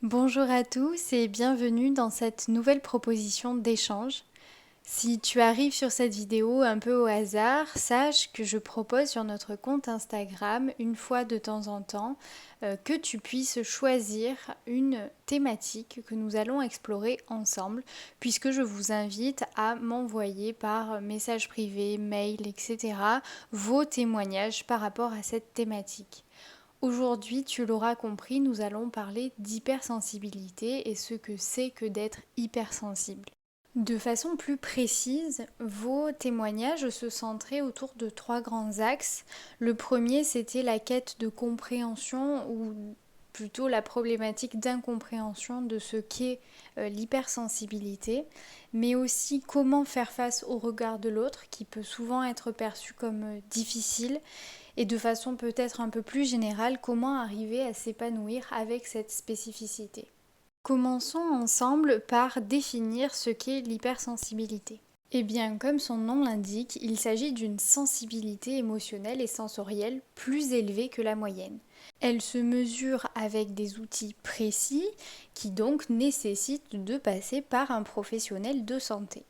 Bonjour à tous et bienvenue dans cette nouvelle proposition d'échange. Si tu arrives sur cette vidéo un peu au hasard, sache que je propose sur notre compte Instagram, une fois de temps en temps, que tu puisses choisir une thématique que nous allons explorer ensemble, puisque je vous invite à m'envoyer par message privé, mail, etc., vos témoignages par rapport à cette thématique. Aujourd'hui, tu l'auras compris, nous allons parler d'hypersensibilité et ce que c'est que d'être hypersensible. De façon plus précise, vos témoignages se centraient autour de trois grands axes. Le premier, c'était la quête de compréhension ou plutôt la problématique d'incompréhension de ce qu'est l'hypersensibilité, mais aussi comment faire face au regard de l'autre qui peut souvent être perçu comme difficile et de façon peut-être un peu plus générale, comment arriver à s'épanouir avec cette spécificité. Commençons ensemble par définir ce qu'est l'hypersensibilité. Eh bien, comme son nom l'indique, il s'agit d'une sensibilité émotionnelle et sensorielle plus élevée que la moyenne. Elle se mesure avec des outils précis qui donc nécessitent de passer par un professionnel de santé.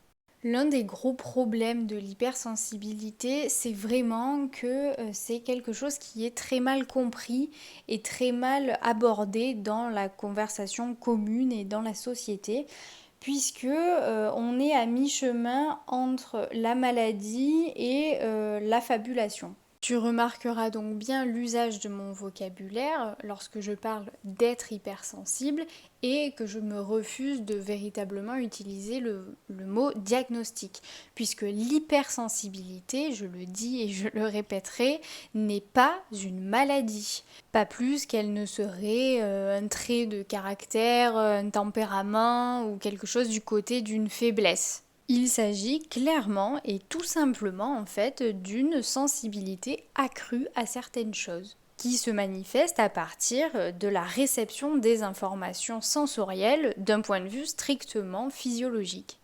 L'un des gros problèmes de l'hypersensibilité, c'est vraiment que c'est quelque chose qui est très mal compris et très mal abordé dans la conversation commune et dans la société, puisque on est à mi-chemin entre la maladie et la fabulation. Tu remarqueras donc bien l'usage de mon vocabulaire lorsque je parle d'être hypersensible et que je me refuse de véritablement utiliser le mot diagnostic, puisque l'hypersensibilité, je le dis et je le répéterai, n'est pas une maladie, pas plus qu'elle ne serait un trait de caractère, un tempérament ou quelque chose du côté d'une faiblesse. Il s'agit clairement et tout simplement en fait d'une sensibilité accrue à certaines choses qui se manifeste à partir de la réception des informations sensorielles d'un point de vue strictement physiologique.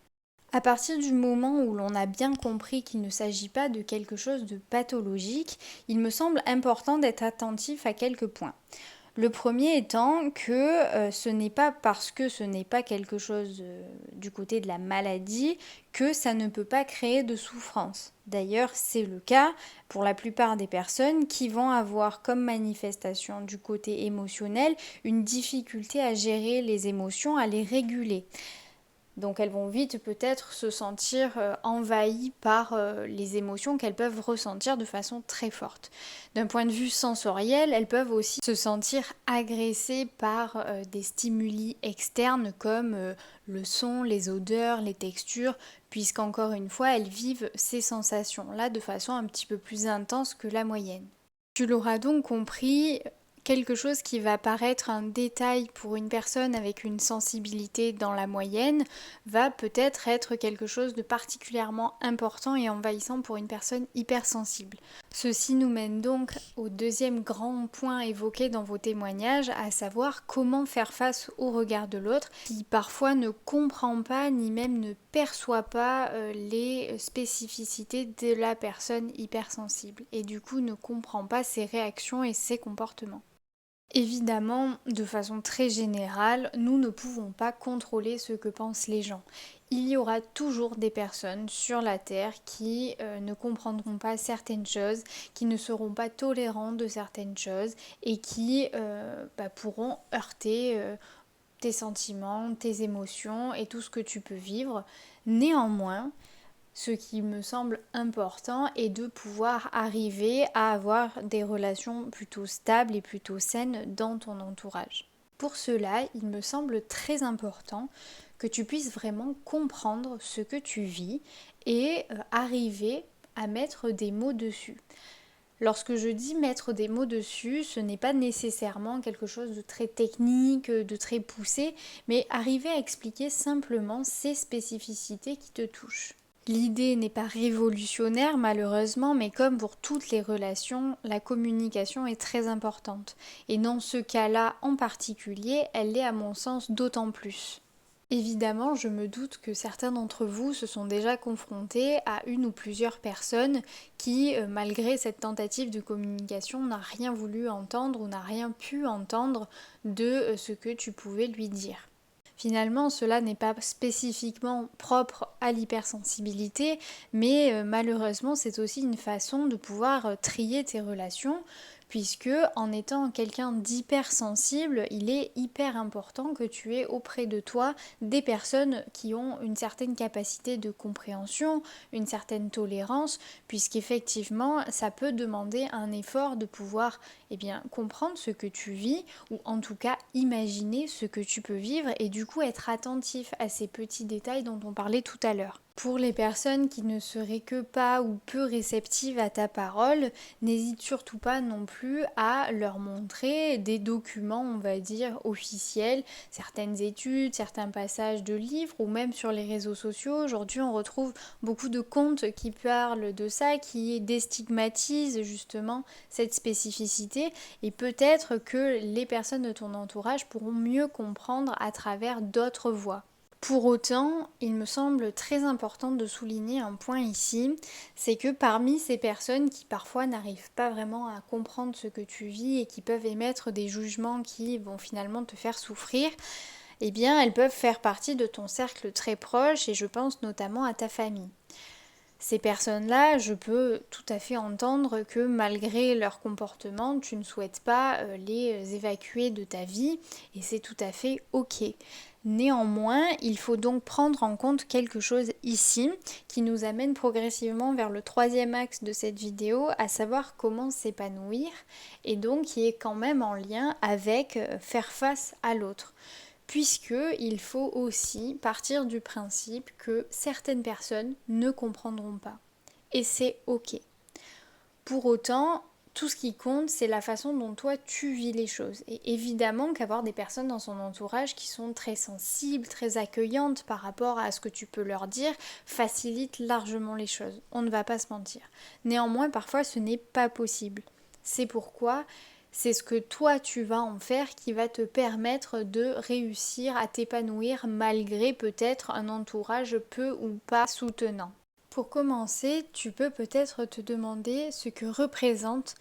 À partir du moment où l'on a bien compris qu'il ne s'agit pas de quelque chose de pathologique, il me semble important d'être attentif à quelques points. Le premier étant que ce n'est pas parce que ce n'est pas quelque chose du côté de la maladie que ça ne peut pas créer de souffrance. D'ailleurs, c'est le cas pour la plupart des personnes qui vont avoir comme manifestation du côté émotionnel une difficulté à gérer les émotions, à les réguler. Donc elles vont vite peut-être se sentir envahies par les émotions qu'elles peuvent ressentir de façon très forte. D'un point de vue sensoriel, elles peuvent aussi se sentir agressées par des stimuli externes comme le son, les odeurs, les textures, puisqu'encore une fois, elles vivent ces sensations-là de façon un petit peu plus intense que la moyenne. Tu l'auras donc compris, quelque chose qui va paraître un détail pour une personne avec une sensibilité dans la moyenne va peut-être être quelque chose de particulièrement important et envahissant pour une personne hypersensible. Ceci nous mène donc au deuxième grand point évoqué dans vos témoignages, à savoir comment faire face au regard de l'autre qui parfois ne comprend pas ni même ne perçoit pas les spécificités de la personne hypersensible et du coup ne comprend pas ses réactions et ses comportements. Évidemment, de façon très générale, nous ne pouvons pas contrôler ce que pensent les gens. Il y aura toujours des personnes sur la Terre qui ne comprendront pas certaines choses, qui ne seront pas tolérants de certaines choses et qui pourront heurter tes sentiments, tes émotions et tout ce que tu peux vivre. Néanmoins, ce qui me semble important est de pouvoir arriver à avoir des relations plutôt stables et plutôt saines dans ton entourage. Pour cela, il me semble très important que tu puisses vraiment comprendre ce que tu vis et arriver à mettre des mots dessus. Lorsque je dis mettre des mots dessus, ce n'est pas nécessairement quelque chose de très technique, de très poussé, mais arriver à expliquer simplement ces spécificités qui te touchent. L'idée n'est pas révolutionnaire malheureusement, mais comme pour toutes les relations, la communication est très importante. Et dans ce cas-là en particulier, elle l'est à mon sens d'autant plus. Évidemment, je me doute que certains d'entre vous se sont déjà confrontés à une ou plusieurs personnes qui, malgré cette tentative de communication, n'a rien voulu entendre ou n'a rien pu entendre de ce que tu pouvais lui dire. Finalement, cela n'est pas spécifiquement propre à l'hypersensibilité, mais malheureusement, c'est aussi une façon de pouvoir trier tes relations, puisque en étant quelqu'un d'hypersensible, il est hyper important que tu aies auprès de toi des personnes qui ont une certaine capacité de compréhension, une certaine tolérance, puisqu'effectivement, ça peut demander un effort de pouvoir comprendre ce que tu vis, ou en tout cas imaginer ce que tu peux vivre et du coup être attentif à ces petits détails dont on parlait tout à l'heure. Pour les personnes qui ne seraient que pas ou peu réceptives à ta parole, n'hésite surtout pas non plus à leur montrer des documents, on va dire, officiels, certaines études, certains passages de livres ou même sur les réseaux sociaux. Aujourd'hui, on retrouve beaucoup de comptes qui parlent de ça, qui déstigmatisent justement cette spécificité et peut-être que les personnes de ton entourage pourront mieux comprendre à travers d'autres voies. Pour autant, il me semble très important de souligner un point ici, c'est que parmi ces personnes qui parfois n'arrivent pas vraiment à comprendre ce que tu vis et qui peuvent émettre des jugements qui vont finalement te faire souffrir, eh bien elles peuvent faire partie de ton cercle très proche et je pense notamment à ta famille. Ces personnes-là, je peux tout à fait entendre que malgré leur comportement, tu ne souhaites pas les évacuer de ta vie et c'est tout à fait ok. Néanmoins, il faut donc prendre en compte quelque chose ici qui nous amène progressivement vers le troisième axe de cette vidéo, à savoir comment s'épanouir et donc qui est quand même en lien avec faire face à l'autre. Puisqu'il faut aussi partir du principe que certaines personnes ne comprendront pas. Et c'est ok. Pour autant, tout ce qui compte, c'est la façon dont toi tu vis les choses. Et évidemment qu'avoir des personnes dans son entourage qui sont très sensibles, très accueillantes par rapport à ce que tu peux leur dire, facilite largement les choses. On ne va pas se mentir. Néanmoins, parfois, ce n'est pas possible. C'est pourquoi c'est ce que toi tu vas en faire qui va te permettre de réussir à t'épanouir malgré peut-être un entourage peu ou pas soutenant. Pour commencer, tu peux peut-être te demander ce que représente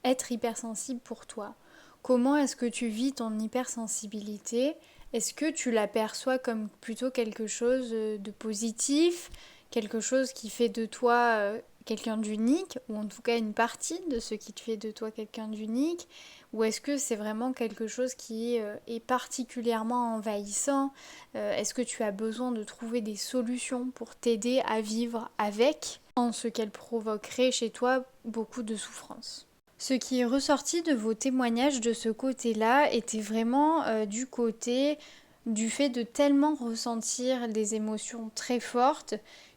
être hypersensible pour toi. Comment est-ce que tu vis ton hypersensibilité? Est-ce que tu l'aperçois comme plutôt quelque chose de positif, quelque chose qui fait de toi quelqu'un d'unique, ou en tout cas une partie de ce qui te fait de toi quelqu'un d'unique, ou est-ce que c'est vraiment quelque chose qui est particulièrement envahissant? Est-ce que tu as besoin de trouver des solutions pour t'aider à vivre avec, en ce qu'elle provoquerait chez toi beaucoup de souffrance? Ce qui est ressorti de vos témoignages de ce côté-là était vraiment du côté du fait de tellement ressentir des émotions très fortes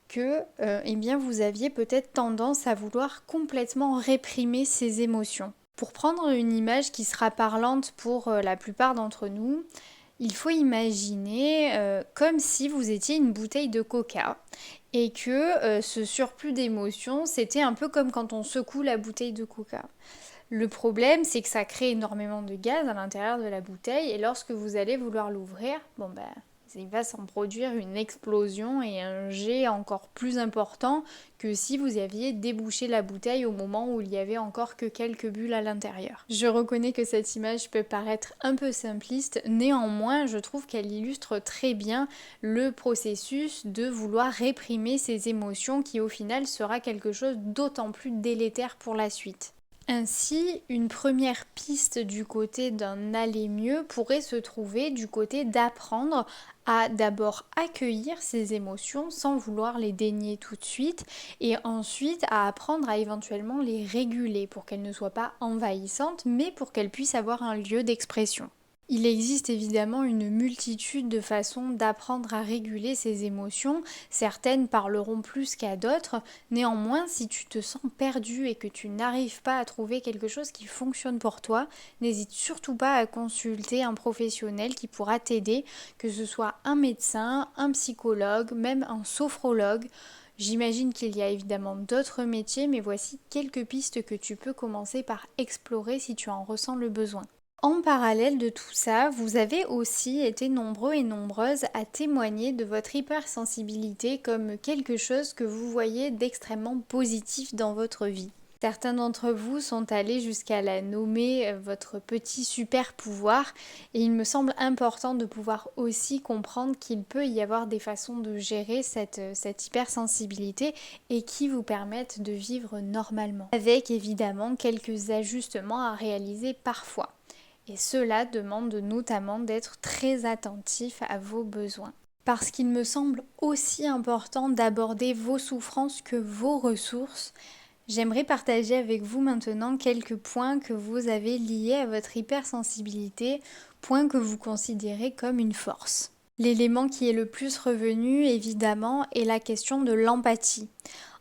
que vous aviez peut-être tendance à vouloir complètement réprimer ces émotions. Pour prendre une image qui sera parlante pour la plupart d'entre nous, il faut imaginer comme si vous étiez une bouteille de coca et que ce surplus d'émotions, c'était un peu comme quand on secoue la bouteille de coca. Le problème, c'est que ça crée énormément de gaz à l'intérieur de la bouteille et lorsque vous allez vouloir l'ouvrir, il va s'en produire une explosion et un jet encore plus important que si vous aviez débouché la bouteille au moment où il y avait encore que quelques bulles à l'intérieur. Je reconnais que cette image peut paraître un peu simpliste, néanmoins je trouve qu'elle illustre très bien le processus de vouloir réprimer ces émotions qui au final sera quelque chose d'autant plus délétère pour la suite. Ainsi, une première piste du côté d'un aller mieux pourrait se trouver du côté d'apprendre à d'abord accueillir ses émotions sans vouloir les dénier tout de suite et ensuite à apprendre à éventuellement les réguler pour qu'elles ne soient pas envahissantes mais pour qu'elles puissent avoir un lieu d'expression. Il existe évidemment une multitude de façons d'apprendre à réguler ses émotions, certaines parleront plus qu'à d'autres, néanmoins si tu te sens perdu et que tu n'arrives pas à trouver quelque chose qui fonctionne pour toi, n'hésite surtout pas à consulter un professionnel qui pourra t'aider, que ce soit un médecin, un psychologue, même un sophrologue. J'imagine qu'il y a évidemment d'autres métiers, mais voici quelques pistes que tu peux commencer par explorer si tu en ressens le besoin. En parallèle de tout ça, vous avez aussi été nombreux et nombreuses à témoigner de votre hypersensibilité comme quelque chose que vous voyez d'extrêmement positif dans votre vie. Certains d'entre vous sont allés jusqu'à la nommer votre petit super pouvoir et il me semble important de pouvoir aussi comprendre qu'il peut y avoir des façons de gérer cette hypersensibilité et qui vous permettent de vivre normalement. Avec évidemment quelques ajustements à réaliser parfois. Et cela demande notamment d'être très attentif à vos besoins. Parce qu'il me semble aussi important d'aborder vos souffrances que vos ressources, j'aimerais partager avec vous maintenant quelques points que vous avez liés à votre hypersensibilité, points que vous considérez comme une force. L'élément qui est le plus revenu, évidemment, est la question de l'empathie.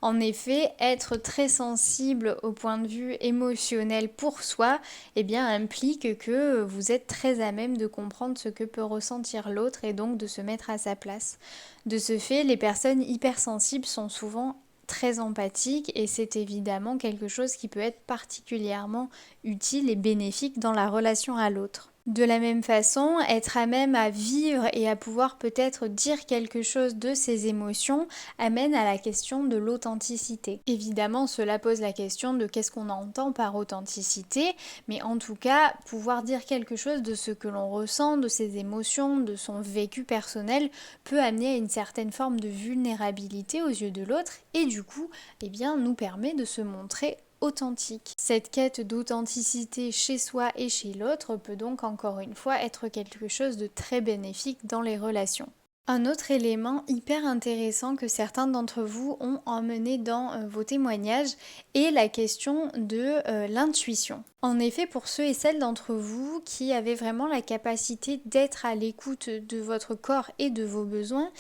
En effet, être très sensible au point de vue émotionnel pour soi, eh bien, implique que vous êtes très à même de comprendre ce que peut ressentir l'autre et donc de se mettre à sa place. De ce fait, les personnes hypersensibles sont souvent très empathiques et c'est évidemment quelque chose qui peut être particulièrement utile et bénéfique dans la relation à l'autre. De la même façon, être à même à vivre et à pouvoir peut-être dire quelque chose de ses émotions amène à la question de l'authenticité. Évidemment, cela pose la question de qu'est-ce qu'on entend par authenticité, mais en tout cas, pouvoir dire quelque chose de ce que l'on ressent, de ses émotions, de son vécu personnel, peut amener à une certaine forme de vulnérabilité aux yeux de l'autre et du coup, eh bien, nous permet de se montrer authentique. Cette quête d'authenticité chez soi et chez l'autre peut donc encore une fois être quelque chose de très bénéfique dans les relations. Un autre élément hyper intéressant que certains d'entre vous ont emmené dans vos témoignages est la question de l'intuition. En effet, pour ceux et celles d'entre vous qui avaient vraiment la capacité d'être à l'écoute de votre corps et de vos besoins,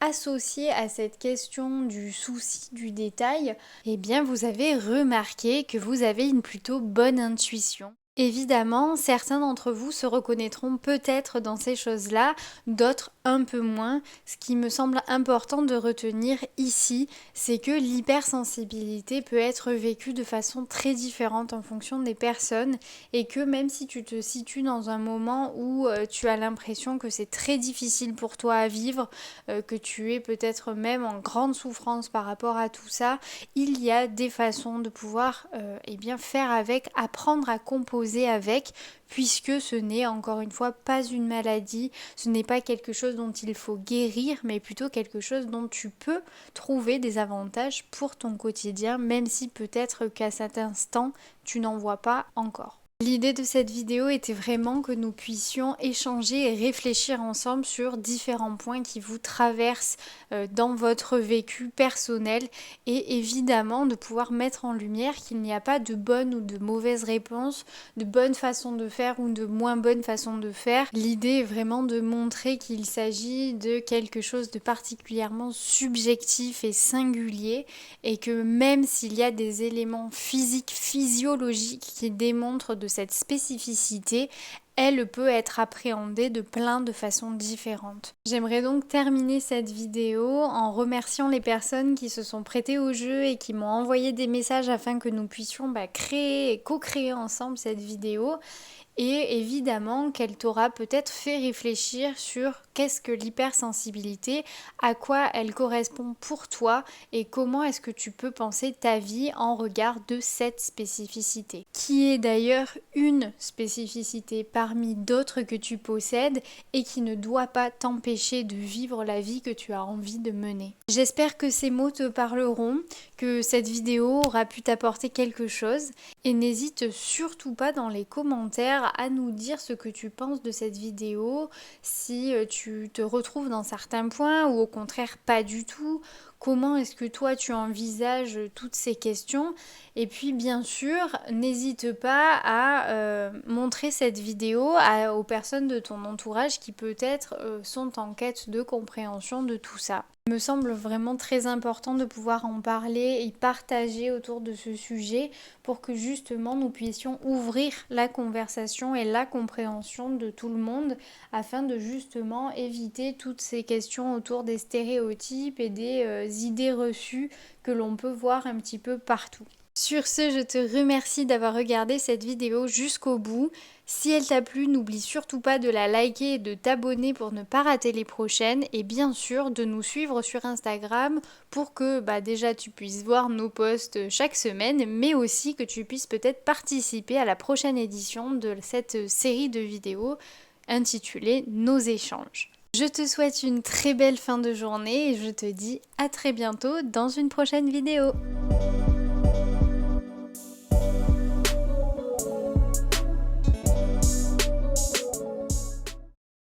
associé à cette question du souci du détail, eh bien vous avez remarqué que vous avez une plutôt bonne intuition. Évidemment, certains d'entre vous se reconnaîtront peut-être dans ces choses-là, d'autres un peu moins. Ce qui me semble important de retenir ici, c'est que l'hypersensibilité peut être vécue de façon très différente en fonction des personnes et que même si tu te situes dans un moment où tu as l'impression que c'est très difficile pour toi à vivre, que tu es peut-être même en grande souffrance par rapport à tout ça, il y a des façons de pouvoir eh bien faire avec, apprendre à composer avec, puisque ce n'est encore une fois pas une maladie, ce n'est pas quelque chose dont il faut guérir, mais plutôt quelque chose dont tu peux trouver des avantages pour ton quotidien, même si peut-être qu'à cet instant, tu n'en vois pas encore. L'idée de cette vidéo était vraiment que nous puissions échanger et réfléchir ensemble sur différents points qui vous traversent dans votre vécu personnel et évidemment de pouvoir mettre en lumière qu'il n'y a pas de bonne ou de mauvaise réponse, de bonne façon de faire ou de moins bonne façon de faire. L'idée est vraiment de montrer qu'il s'agit de quelque chose de particulièrement subjectif et singulier et que même s'il y a des éléments physiques, physiologiques qui démontrent de cette spécificité, elle peut être appréhendée de plein de façons différentes. J'aimerais donc terminer cette vidéo en remerciant les personnes qui se sont prêtées au jeu et qui m'ont envoyé des messages afin que nous puissions créer et co-créer ensemble cette vidéo. Et évidemment qu'elle t'aura peut-être fait réfléchir sur qu'est-ce que l'hypersensibilité, à quoi elle correspond pour toi et comment est-ce que tu peux penser ta vie en regard de cette spécificité. Qui est d'ailleurs une spécificité parmi d'autres que tu possèdes et qui ne doit pas t'empêcher de vivre la vie que tu as envie de mener. J'espère que ces mots te parleront, que cette vidéo aura pu t'apporter quelque chose et n'hésite surtout pas dans les commentaires à nous dire ce que tu penses de cette vidéo, si tu te retrouves dans certains points ou au contraire pas du tout. Comment est-ce que toi tu envisages toutes ces questions? Et puis bien sûr, n'hésite pas à montrer cette vidéo aux personnes de ton entourage qui peut-être sont en quête de compréhension de tout ça. Il me semble vraiment très important de pouvoir en parler et partager autour de ce sujet pour que justement nous puissions ouvrir la conversation et la compréhension de tout le monde afin de justement éviter toutes ces questions autour des stéréotypes et des idées reçues que l'on peut voir un petit peu partout. Sur ce, je te remercie d'avoir regardé cette vidéo jusqu'au bout. Si elle t'a plu, n'oublie surtout pas de la liker et de t'abonner pour ne pas rater les prochaines et bien sûr de nous suivre sur Instagram pour que déjà tu puisses voir nos posts chaque semaine mais aussi que tu puisses peut-être participer à la prochaine édition de cette série de vidéos intitulée Nos échanges. Je te souhaite une très belle fin de journée et je te dis à très bientôt dans une prochaine vidéo.